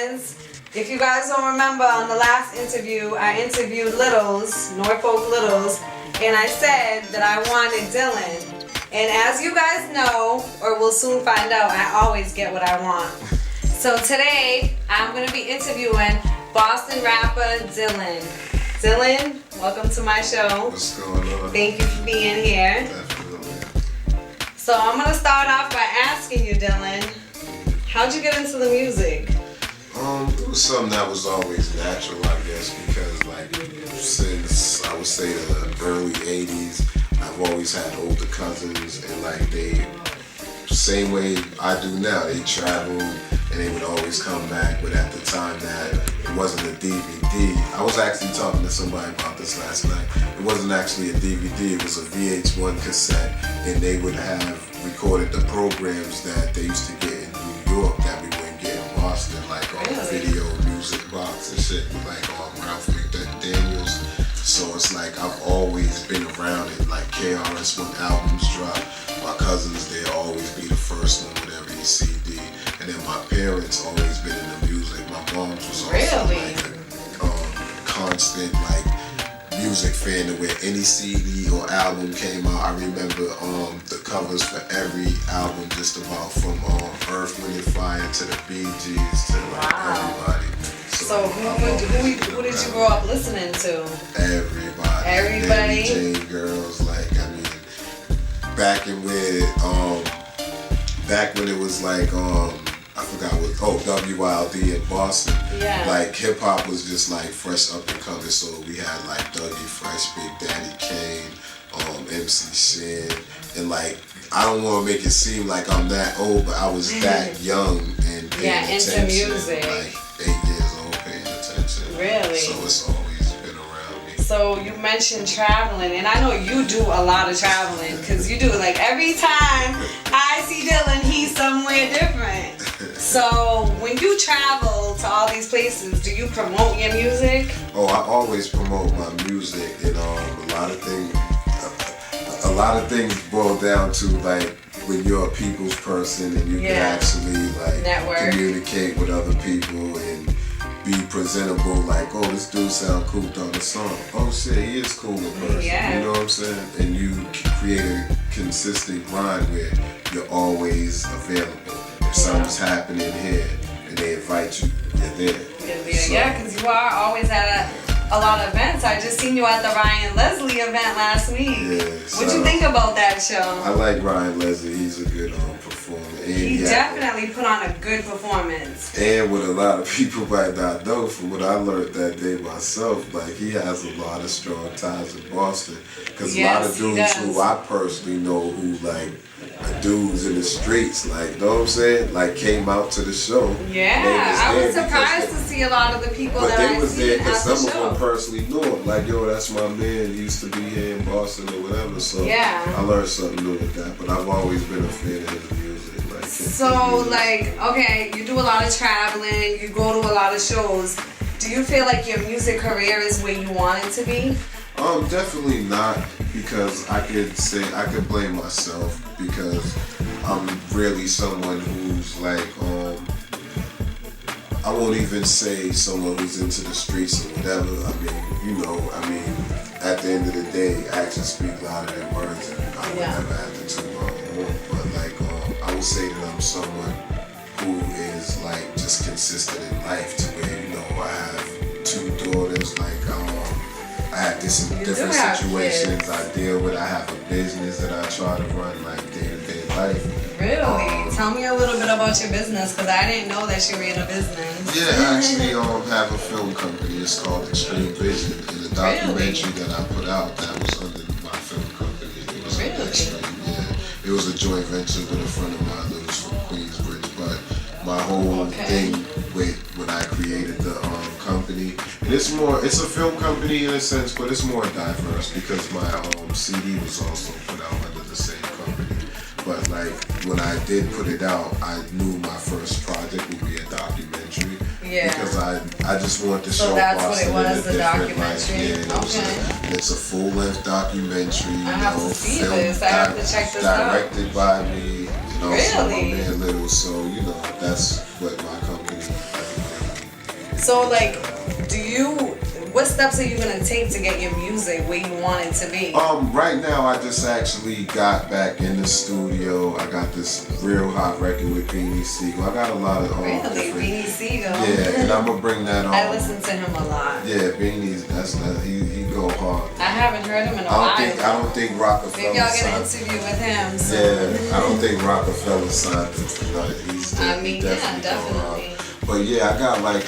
is, if you guys don't remember, on the last interview, I interviewed Littles, Norfolk Littles, and I said that I wanted Dillon. And as you guys know, or will soon find out, I always get what I want. So today, I'm going to be interviewing Boston rapper Dillon. Dillon, welcome to my show. What's going on? Thank you for being here. Definitely. So I'm going to start off by asking you, Dillon, how'd you get into the music? It was something that was always natural, I guess, because like since I would say the early 80s, I've always had older cousins, and like they, same way I do now, they traveled and they would always come back, but at the time that it wasn't a DVD. I was actually talking to somebody about this last night. It wasn't actually a DVD, it was a VH1 cassette, and they would have recorded the programs that they used to get in New York that we wouldn't get in Boston, like on video music box and shit, like on Ralph McDaniels. So it's like I've always been around it, like KRS when albums drop, my cousins, they'll always be the first one with every CD. And then my parents always been in the music. My mom's was also like a constant like music fan, where any CD or album came out, I remember the covers for every album, just about from Earth, Wind and Fire to the Bee Gees to like everybody. So who did you grow up listening to? Everybody. Everybody? Mary Jane girls, like, I mean, back when it was like, I forgot what, WILD in Boston. Yeah. Like, hip hop was just like fresh up and coming, so we had like Dougie Fresh, Big Daddy Kane, MC Shin, and like, I don't want to make it seem like I'm that old, but I was that young and paying attention. Into music. Like 8 years old paying attention. Really? So it's always been around me. So you mentioned traveling, and I know you do a lot of traveling, because you do, like, every time I see Dillon, he's somewhere different. So when you travel to all these places, do you promote your music? Oh, I always promote my music, and a lot of things boil down to like when you're a people's person and you can actually like network, communicate with other people and be presentable. Like, oh, this dude sound cool on the song. Oh shit, he is cool in person. Yeah. You know what I'm saying? And you create a consistent grind where you're always available. If something's happening here and they invite you, you're there. So, because you are always at a lot of events. I just seen you at the Ryan Leslie event last week. Yeah, What'd you think about that show? I like Ryan Leslie. He's a good performer. And he definitely put on a good performance. And what a lot of people might not know, from what I learned that day myself, like he has a lot of strong ties in Boston. Because a lot of dudes who I personally know who like dudes in the streets, like, you know what I'm saying? Like, came out to the show. Yeah, I was surprised to see a lot of the people that I was there because some of them personally knew him. Like, yo, that's my man. He used to be here in Boston or whatever. So I learned something new with that. But I've always been a fan of his music. Like, so, like, okay, you do a lot of traveling. You go to a lot of shows. Do you feel like your music career is where you want it to be? Definitely not, because I could blame myself, because I'm really someone who's like, I won't even say someone who's into the streets or whatever. I mean, at the end of the day, actions speak louder than words, and I would never have to toot my own horn. But like, I would say that I'm someone who is like just consistent in life, to where, you know, I have 2 daughters, like, I have different situations I deal with. I have a business that I try to run like day-to-day life. Really? Tell me a little bit about your business, because I didn't know that you ran a business. Yeah, I actually have a film company. It's called Extreme Vision. And the documentary that I put out, that was under my film company. It was Extreme, It was a joint venture with a friend of mine that was from Queensbridge. But my whole thing with when I created the company, and it's a film company in a sense, but it's more diverse, because my CD was also put out under the same company. But like, when I did put it out, I knew my first project would be a documentary. Yeah. Because I just wanted to show Boston in a the different documentary. light. It's a full-length documentary. I have to see this. I have to check this out. Directed by me. So my Really? man Little. So, you know, that's what my company So like, what steps are you gonna take to get your music where you want it to be? Right now I just actually got back in the studio. I got this real hot record with Beanie Siegel. I got a lot of Really, different. Beanie Siegel. Yeah, and I'm gonna bring that on. I listen to him a lot. Yeah, Beanie's he go hard. I haven't heard him in a while. I don't think Rockefeller. Maybe I'll get an signed. interview with him. So. Yeah, I don't think Rockefeller signed him tonight. He's definitely go definitely. hard. But yeah, I got like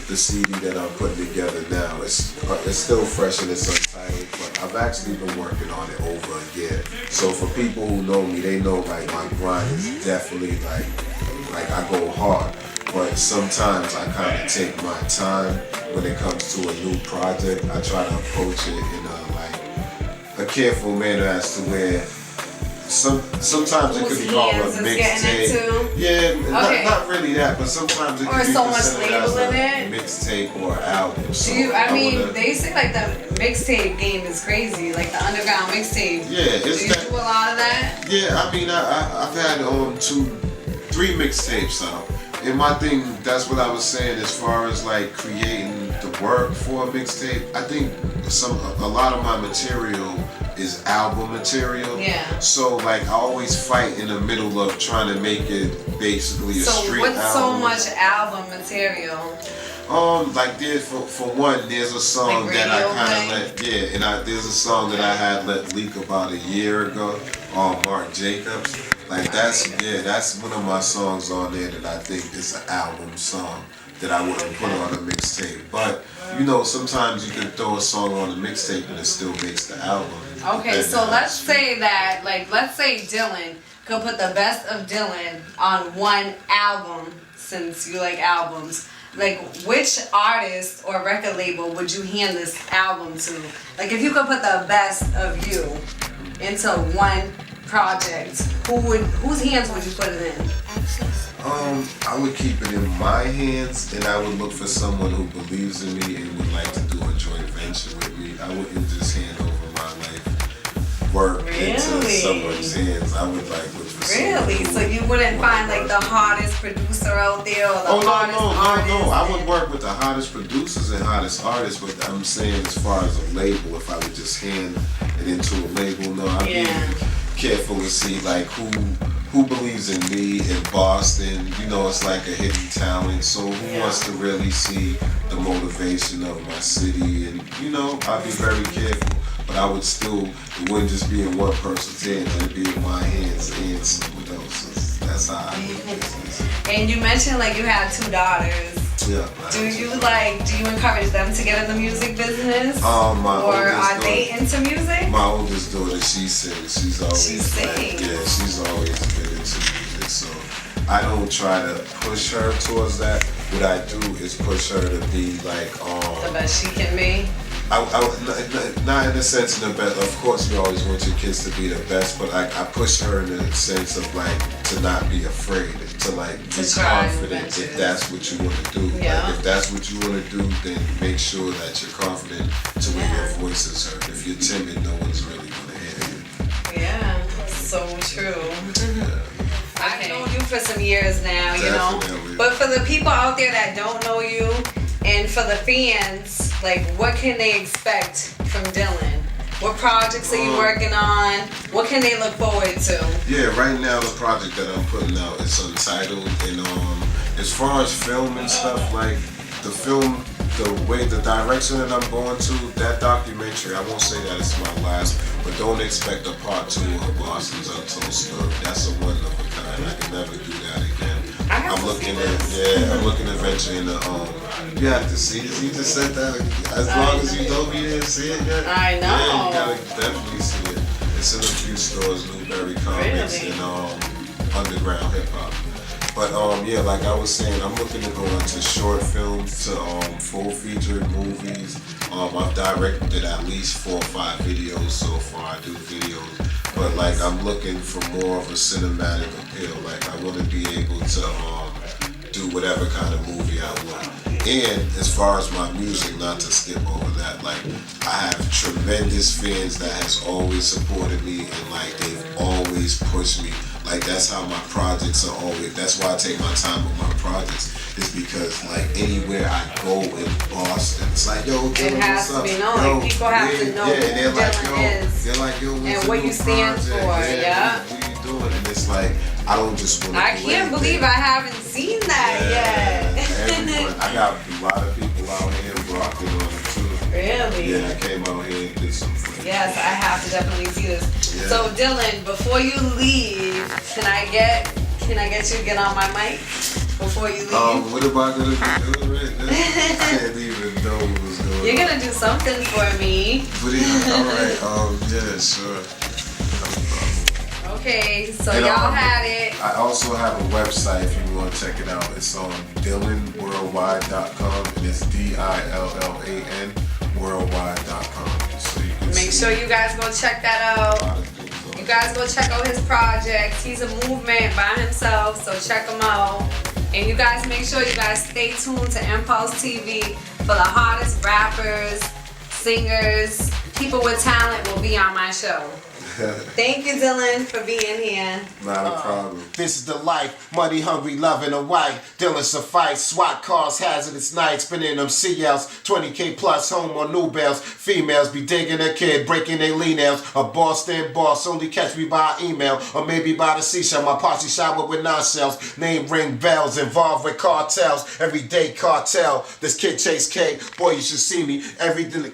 the CD that I'm putting together now. It's still fresh and it's untitled, but I've actually been working on it over a year. So for people who know me, they know like my grind is definitely like I go hard. But sometimes I kind of take my time when it comes to a new project. I try to approach it in a careful manner as to where sometimes it could be called a mixtape. Yeah, okay. not really that, but sometimes it could be so much considered as label in a it. mixtape or album. So they say like the mixtape game is crazy, like the underground mixtape. Yeah, do you do a lot of that? Yeah, I mean I've had 3 mixtapes out. And my thing, that's what I was saying as far as like creating the work for a mixtape. I think a lot of my material is album material. Yeah. So like I always fight in the middle of trying to make it basically a street album. So what's so much album material? Like for one, there's a song like that I kind of there's a song that I had let leak about a year ago on Mark Jacobs. Like that's one of my songs on there that I think is an album song that I wouldn't put on a mixtape. But you know, sometimes you can throw a song on a mixtape and it still makes the album. Okay, so let's say Dillon could put the best of Dillon on one album, since you like albums. Like, which artist or record label would you hand this album to? Like, if you could put the best of you into one project, whose hands would you put it in? I would keep it in my hands, and I would look for someone who believes in me and would like to do a joint venture with me. I wouldn't just hand over my life work into someone's hands. I would like look for someone. Really? So you wouldn't find like the hottest producer out there or the hottest artist? No. I would work with the hottest producers and hottest artists, but I'm saying as far as a label, if I would just hand it into a label, no, I'd be careful to see like who believes in me in Boston. You know, it's like a hidden talent. So who wants to really see the motivation of my city? And you know, I'd be very careful. But I would still, it wouldn't just be in one person's hands. It'd be in my hands and someone else's. That's how I would do it. And you mentioned like you had 2 daughters. Yeah. Do you encourage them to get in the music business? Are they into music? My oldest daughter, she sings. She's always she's always been into music. So I don't try to push her towards that. What I do is push her to be like the best she can be. Not in the sense of the best. Of course, you always want your kids to be the best, but I push her in the sense of like to not be afraid, to like be confident if that's what you want to do. Yeah. Like, if that's what you want to do, then make sure that you're confident to where your voice is heard. If you're timid, no one's really going to hear you. Yeah, so true. Yeah. I've known you for some years now, you Definitely. know. But for the people out there that don't know you, and for the fans, like, what can they expect from Dillon? What projects are you working on? What can they look forward to? Yeah, right now the project that I'm putting out is untitled, and as far as film and stuff, like the film, the direction that I'm going to, that documentary, I won't say that it's my last, but don't expect a part 2 of Boston's Untold Story. That's a one of a kind. I can never do that again. I'm looking to venture into you have to see it. You just said that as long as you told me you didn't see it yet. I know. Yeah, you gotta definitely see it. It's in a few stores, Newberry Comics and Underground Hip Hop. But like I was saying, I'm looking to go into short films to full feature movies. I've directed at least 4 or 5 videos so far. I do videos. But like I'm looking for more of a cinematic appeal. Like I want to be able to do whatever kind of movie I want. And as far as my music, not to skip over that, like I have tremendous fans that has always supported me and like they've always pushed me. Like that's how my projects are always. That's why I take my time with my projects. Is because like anywhere I go in Boston, it's like yo, Dillon, it has what's up? to be known. Yo, Like, people have to know who they're like, Dillon yo, is. They're like, yo, what's and the what new you stand project? for. Yeah. What are you doing? And it's like I don't just want to. I can't believe I haven't seen that yet. Everyone. I got a lot of people out here in Brockton on it too. Really? Yeah, I came out here and did some. Yes, I have to definitely see this. Yeah. So Dillon, before you leave, can I get you to get on my mic before you leave? What am I gonna do right now? I can't even know what's going on. You're gonna do something for me. Alright, yeah, sure. Okay, so And, y'all had it. I also have a website if you want to check it out. It's on DillonWorldwide.com and it's DILLAN worldwide.com. So you can Make sure you guys go check that out. You guys go check out his projects. He's a movement by himself, so check him out. And you guys make sure you guys stay tuned to Impulse TV for the hottest rappers, singers, people with talent will be on my show. Thank you, Dillon, for being here. Not a problem. This is the life, money hungry, loving a wife. Dillon suffice, SWAT cars, hazardous nights, been in them CLs, 20K plus, home on new bells. Females be digging a kid, breaking their lean nails. A Boston boss, only catch me by email, or maybe by the seashell. My posse shower with non-shells, name ring bells, involved with cartels, everyday cartel. This kid Chase K, boy you should see me, everything.